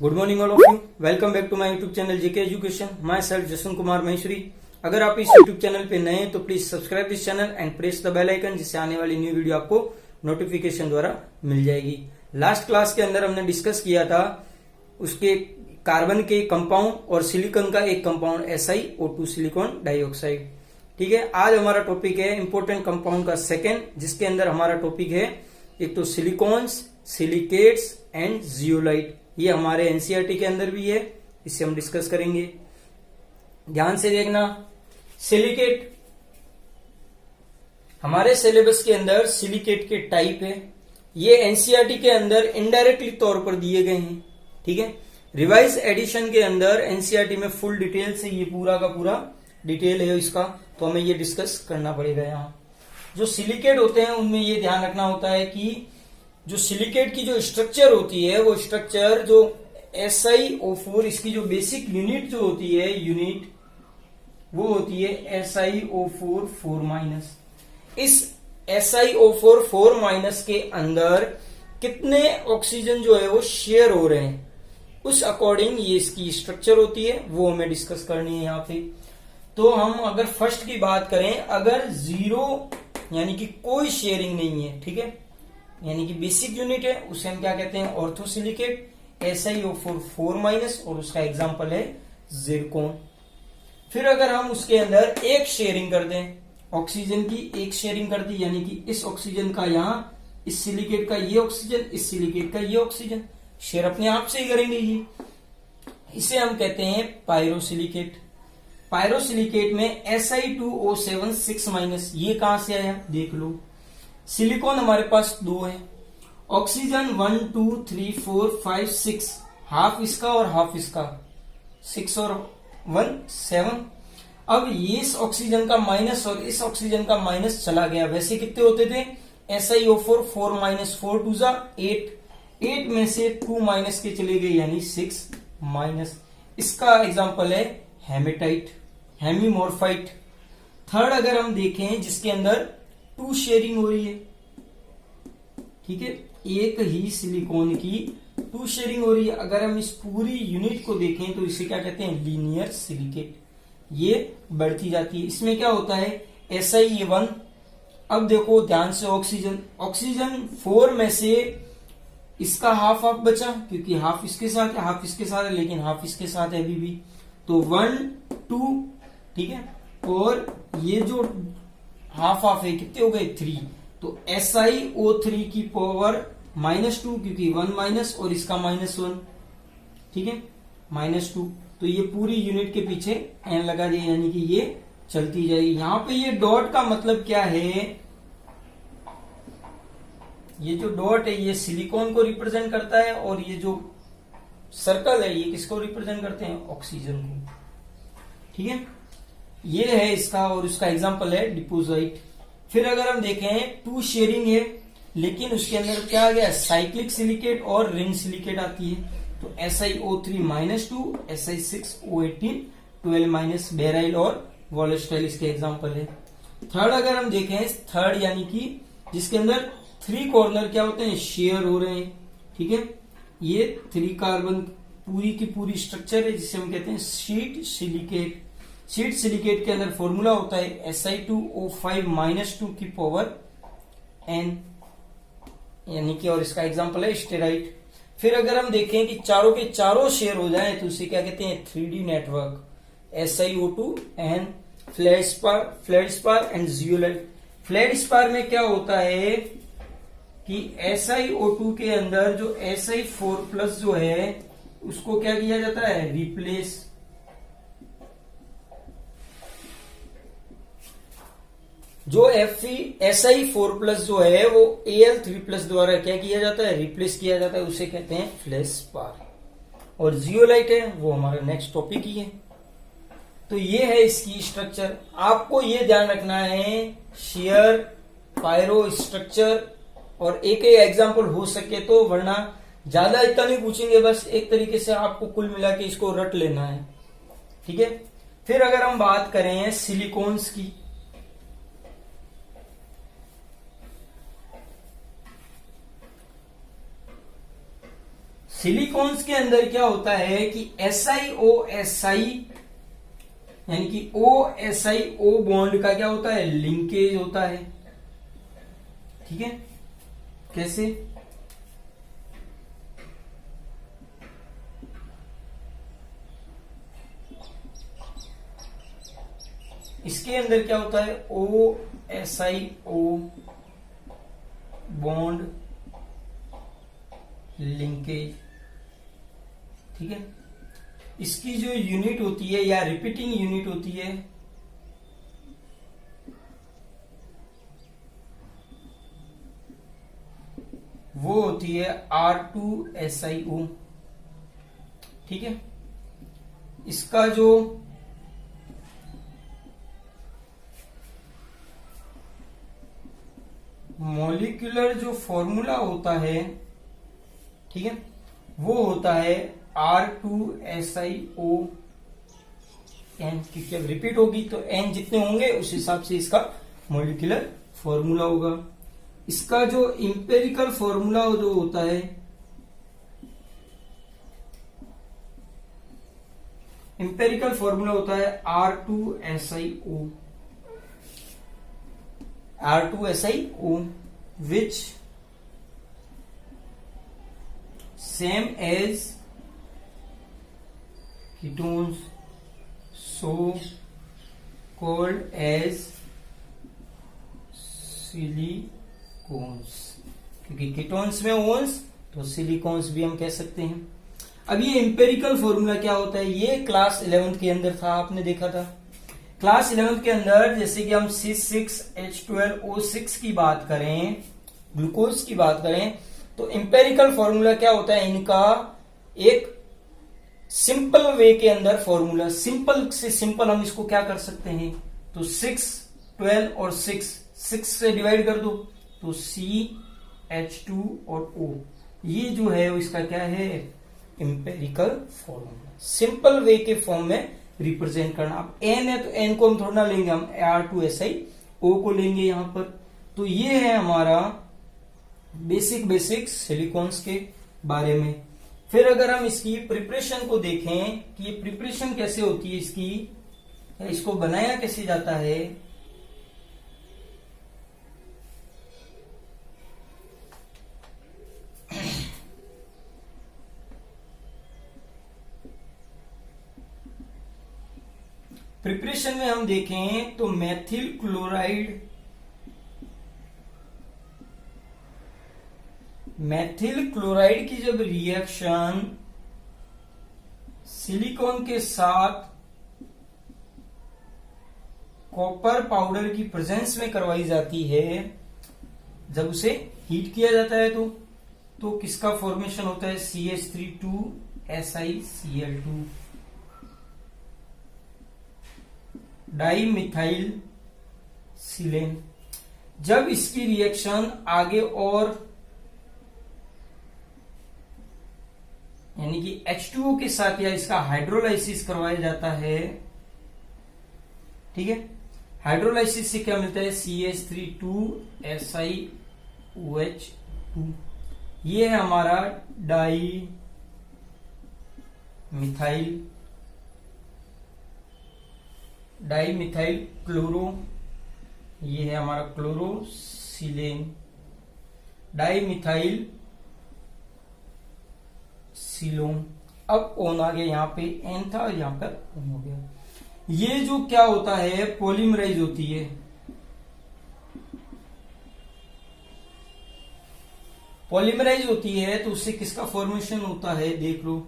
Good morning all of you. Welcome back to my YouTube channel JK education. Myself Jaswant Kumar Maheshwari. अगर आप इस YouTube channel पे नए हैं तो please subscribe this channel and press the bell icon, जिससे आने वाली न्यू वीडियो आपको नोटिफिकेशन द्वारा मिल जाएगी। लास्ट क्लास के अंदर हमने डिस्कस किया था उसके कार्बन के कंपाउंड और सिलिकॉन का एक कंपाउंड SiO2 सिलिकॉन डाइऑक्साइड। ठीक है, आज हमारा टॉपिक है इंपोर्टेंट कंपाउंड का सेकेंड, जिसके अंदर हमारा टॉपिक है एक तो सिलिकॉन्स, सिलिकेट्स एंड जियोलाइट। ये हमारे एनसीईआरटी के अंदर भी है, इससे हम डिस्कस करेंगे। ध्यान से देखना, सिलिकेट हमारे सिलेबस के अंदर सिलिकेट के टाइप है। ये एनसीईआरटी के अंदर इनडायरेक्टली तौर पर दिए गए हैं। ठीक है, रिवाइज एडिशन के अंदर एनसीईआरटी में फुल डिटेल से ये पूरा का पूरा डिटेल है इसका, तो हमें ये डिस्कस करना पड़ेगा। यहाँ जो सिलिकेट होते हैं उनमें ये ध्यान रखना होता है कि जो सिलिकेट की जो स्ट्रक्चर होती है वो स्ट्रक्चर जो SiO4, इसकी जो बेसिक यूनिट जो होती है यूनिट वो होती है SiO4 4-। इस SiO4 4- के अंदर कितने ऑक्सीजन जो है वो शेयर हो रहे हैं, उस अकॉर्डिंग ये इसकी स्ट्रक्चर होती है, वो हमें डिस्कस करनी है यहाँ पे। तो हम अगर फर्स्ट की बात करें, अगर जीरो यानी कि कोई शेयरिंग नहीं है, ठीक है, यानी कि बेसिक यूनिट है, उसे हम क्या कहते हैं, ऑर्थोसिलिकेट SiO4 4- और उसका एग्जांपल है जिरकोन। फिर अगर हम उसके अंदर एक शेयरिंग कर दें, ऑक्सीजन की एक शेयरिंग कर दी, यानी कि इस ऑक्सीजन का यहां, इस सिलिकेट का ये ऑक्सीजन, इस सिलिकेट का ये ऑक्सीजन, शेयर अपने आप से ही करेंगे ये, इसे हम कहते हैं पायरोसिलिकेट। पायरोसिलिकेट में Si2O7 6-, ये कहां से आया देख लो। सिलिकॉन हमारे पास 2 है, ऑक्सीजन 1 2 3 4 5 6, हाफ इसका और हाफ इसका, 6 और 1 7। अब ये इस ऑक्सीजन का माइनस और इस ऑक्सीजन का माइनस चला गया। वैसे कितने होते थे, SiO4 4- 4 2 8 में से 2 माइनस के चले गए, यानी 6-। इसका एग्जांपल है हेमेटाइट, हेमीमोर्फाइट। थर्ड अगर हम देखें, जिसके अंदर 2 शेयरिंग हो रही है, ठीक है, एक ही सिलिकॉन की 2 शेयरिंग हो रही है। अगर हम इस पूरी यूनिट को देखें तो इसे क्या कहते हैं, लीनियर सिलिकेट। ये बढ़ती जाती है। इसमें क्या होता है, Si1। अब देखो ध्यान से, ऑक्सीजन 4 में से इसका हाफ हाफ बचा, क्योंकि हाफ इसके साथ है, हाफ इसके साथ है, लेकिन हाफ इसके साथ है अभी भी, तो 1 2, ठीक है, और ये जो हाफ हाफ है कितने हो गए, 3। तो SiO3 की पावर -2, क्योंकि 1- और इसका -1, ठीक है, -2। तो ये पूरी यूनिट के पीछे एन लगा दिया, यानी कि ये चलती जाएगी। यहां पे ये डॉट का मतलब क्या है, ये जो डॉट है ये सिलिकॉन को रिप्रेजेंट करता है, और ये जो सर्कल है ये किसको रिप्रेजेंट करते हैं, ऑक्सीजन को। ठीक है, ये है इसका, और उसका एग्जांपल है डिपोजाइट। फिर अगर हम देखें 2 शेयरिंग है, लेकिन उसके अंदर क्या आ गया, साइक्लिक सिलिकेट और रिंग सिलिकेट आती है। तो SiO3 -2, Si6O18 12- बेराइल और वोलेस्टाइल इसके एग्जांपल है। थर्ड अगर हम देखें, थर्ड यानी कि जिसके अंदर 3 कॉर्नर क्या होते हैं, शेयर हो रहे हैं। ठीक है, ये 3 कार्बन पूरी की पूरी स्ट्रक्चर है, जिसे हम कहते हैं शीट सिलिकेट। शीट सिलिकेट के अंदर फॉर्मूला होता है Si2O5 -2 की पावर n, यानी कि, और इसका एग्जांपल है स्टेराइट। फिर अगर हम देखें कि चारों के चारों शेयर हो जाए तो उसे क्या कहते हैं, 3D network, SiO2 and feldspar and zeolite. Feldspar में क्या होता है कि SiO2 के अंदर जो Si4+ जो है उसको क्या किया जाता है, रिप्लेस। जो Si4+ जो है वो Al3+ द्वारा क्या किया जाता है, रिप्लेस किया जाता है, उसे कहते हैं फ्लेशपार। और जियोलाइट है वो हमारा नेक्स्ट टॉपिक ही है। तो ये है इसकी स्ट्रक्चर। आपको ये ध्यान रखना है, शेयर, पायरो स्ट्रक्चर, और एक एग्जांपल हो सके तो, वरना ज्यादा इतना नहीं पूछेंगे, बस एक तरीके से आपको कुल मिला के इसको रट लेना है। ठीक है, फिर अगर हम बात करें सिलिकॉन्स की, सिलिकॉन्स के अंदर क्या होता है कि SiO यानी कि OSiO बॉन्ड का क्या होता है, लिंकेज होता है। ठीक है, कैसे? इसके अंदर क्या होता है, OSiO बॉन्ड लिंकेज। ठीक है, इसकी जो यूनिट होती है या रिपीटिंग यूनिट होती है वो होती है R2SiO। ठीक है, इसका जो मॉलिक्यूलर जो फॉर्मूला होता है, ठीक है, वो होता है R2SiO N, क्योंकि अब रिपीट होगी तो N जितने होंगे उस हिसाब से इसका मॉलिक्यूलर फॉर्मूला होगा। इसका जो इंपेरिकल फॉर्मूला जो होता है, इंपेरिकल फॉर्मूला होता है R2SiO which same as ketones so called as silicones, क्योंकि कीटोन्स में ओन्स तो सिलिकॉन्स भी हम कह सकते हैं। अब ये इंपेरिकल फॉर्मूला क्या होता है, ये क्लास 11th के अंदर था, आपने देखा था। क्लास 11th के अंदर जैसे कि हम C6H12O6 की बात करें, ग्लूकोज की बात करें, तो इंपेरिकल फॉर्मूला क्या होता है, इनका एक सिंपल वे के अंदर फॉर्मूला, सिंपल से सिंपल हम इसको क्या कर सकते हैं, तो 6, 12 और 6 से डिवाइड कर दो तो CH2 और O, ये जो है इसका क्या है, इंपेरिकल फॉर्मूला, सिंपल वे के फॉर्म में रिप्रेजेंट करना। अब N है तो N को हम थोड़ा ना लेंगे, हम R2SiO को लेंगे यहां पर। तो ये है हमारा बेसिक सिलिकॉन्स के बारे में। फिर अगर हम इसकी प्रिपरेशन को देखें कि ये प्रिपरेशन कैसे होती है इसकी, इसको बनाया कैसे जाता है, प्रिपरेशन में हम देखें तो मेथिल क्लोराइड की जब रिएक्शन सिलिकॉन के साथ कॉपर पाउडर की प्रेजेंस में करवाई जाती है, जब उसे हीट किया जाता है तो किसका फॉर्मेशन होता है, CH32SiCl2 डाई मिथाइल सिलेन। जब इसकी रिएक्शन आगे और यानी कि H2O के साथ या इसका हाइड्रोलाइसिस करवाया जाता है, ठीक है, हाइड्रोलाइसिस से क्या मिलता है, CH32SiOH2, ये है हमारा डाई मिथाइल क्लोरो, ये है हमारा क्लोरोसिलेन, डाई मिथाइल सिलोन। अब ओन आ गया, यहाँ पे एन था और यहाँ पर ओन हो गया। ये जो क्या होता है, पॉलीमराइज होती है, पॉलीमराइज होती है तो उससे किसका फॉर्मेशन होता है, देख लो,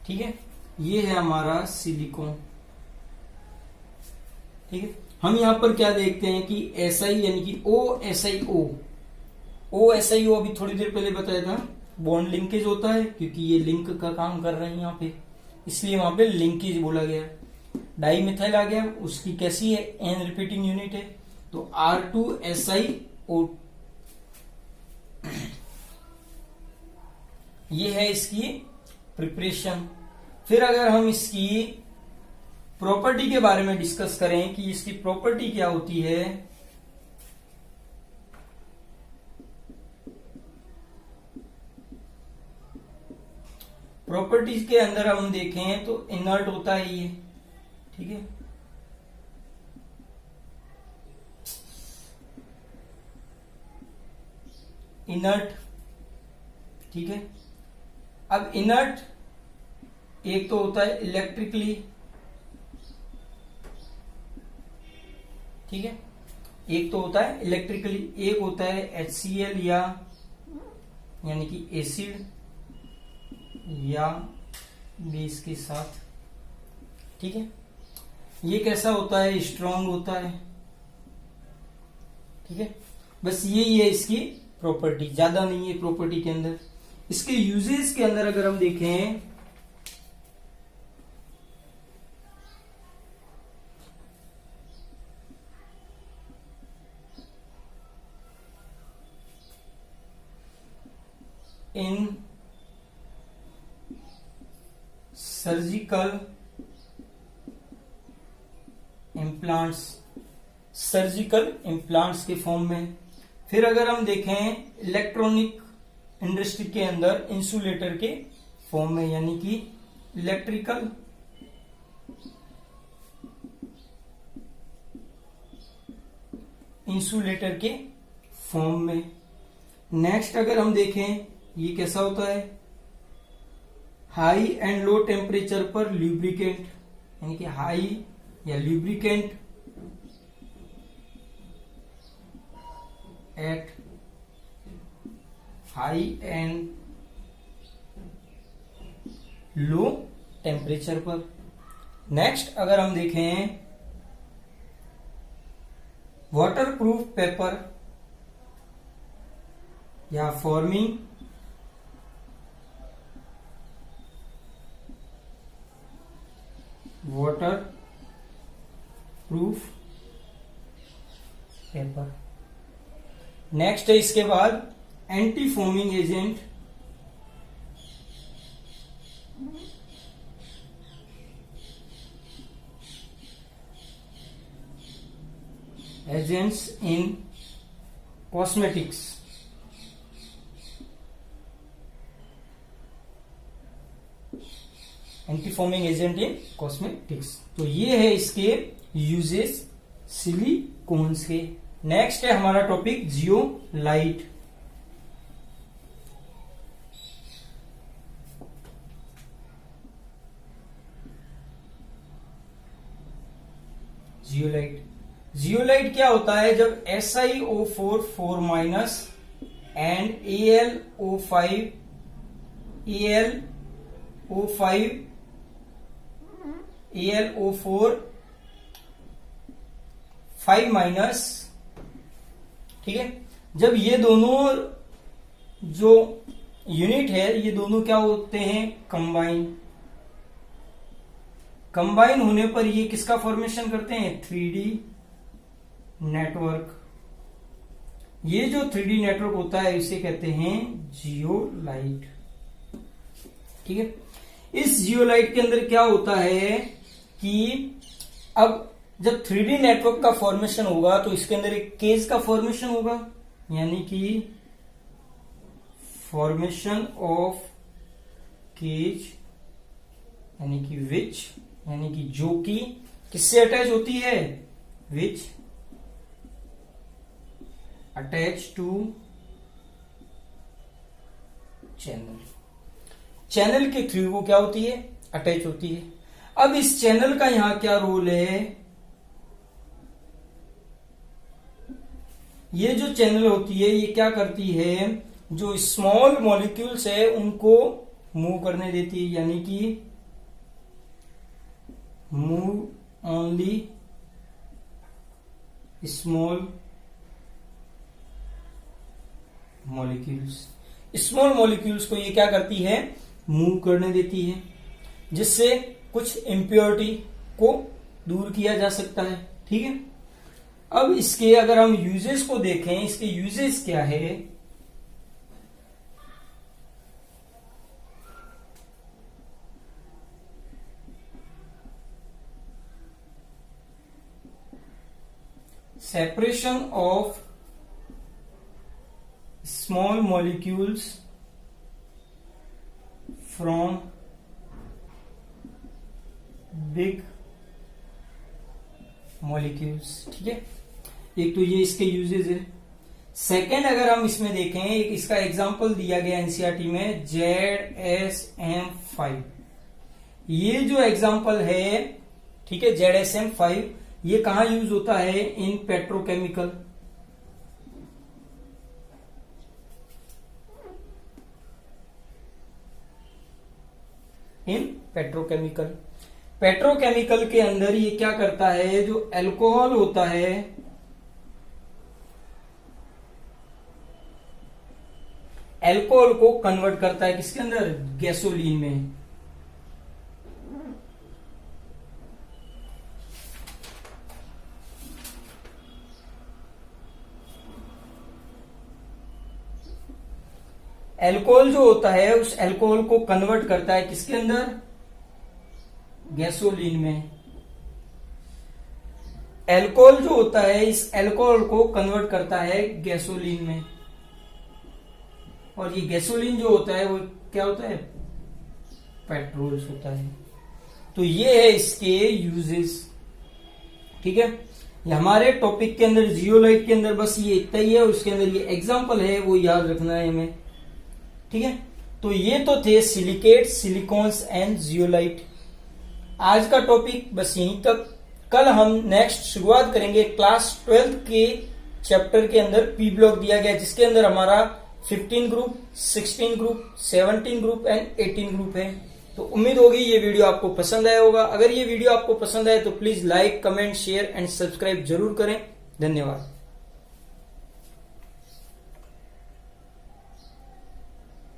ठीक है, ये है हमारा सिलिकॉन। ठीक है, हम यहां पर क्या देखते हैं कि SI यानी कि OSiO अभी थोड़ी देर पहले बताया था, बॉन्ड लिंकेज होता है, क्योंकि ये लिंक का काम कर रहे हैं यहाँ पे, इसलिए वहां पे लिंकेज बोला गया। डाई मिथाइल आ गया, उसकी कैसी है, N रिपीटिंग यूनिट है, तो R2SiO, ये है इसकी प्रिपरेशन। फिर अगर हम इसकी प्रॉपर्टी के बारे में डिस्कस करें कि इसकी प्रॉपर्टी क्या होती है, प्रॉपर्टीज के अंदर हम देखें तो इनर्ट होता है ये, ठीक है, इनर्ट, ठीक है। अब इनर्ट एक तो होता है इलेक्ट्रिकली, ठीक है, एक तो होता है इलेक्ट्रिकली, एक होता है HCl या यानी कि एसिड या बेस के साथ, ठीक है। ये कैसा होता है, स्ट्रॉन्ग होता है, ठीक है। बस यही है इसकी प्रॉपर्टी, ज्यादा नहीं है प्रॉपर्टी के अंदर। इसके यूजेस के अंदर अगर हम देखें इन सर्जिकल इम्प्लांट्स, सर्जिकल इम्प्लांट्स के फॉर्म में। फिर अगर हम देखें इलेक्ट्रॉनिक इंडस्ट्री के अंदर इंसुलेटर के फॉर्म में, यानी कि इलेक्ट्रिकल इंसुलेटर के फॉर्म में। नेक्स्ट अगर हम देखें ये कैसा होता है, हाई एंड लो टेम्परेचर पर ल्यूब्रिकेंट, यानी कि हाई या lubricant at high and low temperature पर। नेक्स्ट अगर हम देखें वाटर प्रूफ पेपर या forming water proof paper. Next है इसके बाद anti foaming agent, agents in cosmetics, anti foaming agent in cosmetics. तो ये है इसके यूजेस सिलिकॉन्स के। नेक्स्ट है हमारा टॉपिक जियोलाइट। जियोलाइट, जियोलाइट क्या होता है, जब SiO4 4 minus and AlO4 5 minus, ठीक है, जब ये दोनों जो यूनिट है ये दोनों क्या होते हैं, कंबाइन, कंबाइन होने पर ये किसका फॉर्मेशन करते हैं, 3D नेटवर्क। ये जो 3D नेटवर्क होता है इसे कहते हैं जियोलाइट, ठीक है। इस जियोलाइट के अंदर क्या होता है कि अब जब 3D नेटवर्क का फॉर्मेशन होगा तो इसके अंदर एक केज का फॉर्मेशन होगा, यानी कि फॉर्मेशन ऑफ केज, यानी कि विच, यानी कि जो कि किससे अटैच होती है, विच अटैच टू चैनल, चैनल के थ्रू वो क्या होती है, अटैच होती है। अब इस चैनल का यहां क्या रोल है, ये जो चैनल होती है ये क्या करती है, जो स्मॉल मॉलिक्यूल्स है उनको मूव करने देती है, यानी कि move only small molecules, small molecules को ये क्या करती है, मूव करने देती है, जिससे कुछ इम्प्योरिटी को दूर किया जा सकता है, ठीक है। अब इसके अगर हम यूजेस को देखें, इसके यूजेस क्या है, separation of small molecules from big molecules. ठीक है, एक तो ये इसके यूजेज है। सेकेंड, अगर हम इसमें देखें, एक इसका एग्जांपल दिया गया एनसीईआरटी में ZSM5। ये जो एग्जांपल है, ठीक है, ZSM5, ये कहां यूज होता है? इन पेट्रोकेमिकल। इन पेट्रोकेमिकल, पेट्रोकेमिकल के अंदर ये क्या करता है? जो अल्कोहल होता है, अल्कोहल को कन्वर्ट करता है किसके अंदर? गैसोलीन में। अल्कोहल जो होता है, उस अल्कोहल को कन्वर्ट करता है किसके अंदर? गैसोलीन में। अल्कोहल जो होता है, इस अल्कोहल को कन्वर्ट करता है गैसोलीन में। और ये गैसोलीन जो होता है वो क्या होता है? पेट्रोल होता है। तो ये है इसके यूजेस। ठीक है, ये हमारे टॉपिक के अंदर, जियोलाइट के अंदर बस ये इतना ही है, उसके अंदर ये एग्जांपल है, वो याद रखना है हमें। ठीक है, तो ये तो थे सिलिकेट, सिलिकॉन्स एंड जियोलाइट। आज का टॉपिक बस यहीं तक। कल हम नेक्स्ट शुरुआत करेंगे क्लास 12 के चैप्टर के अंदर। पी ब्लॉक दिया गया, जिसके अंदर हमारा 15 group, 16 group, 17 group and 18 group है। तो उम्मीद होगी ये वीडियो आपको पसंद आया होगा। अगर ये वीडियो आपको पसंद आए तो please like, comment, share and subscribe जरूर करें। धन्यवाद।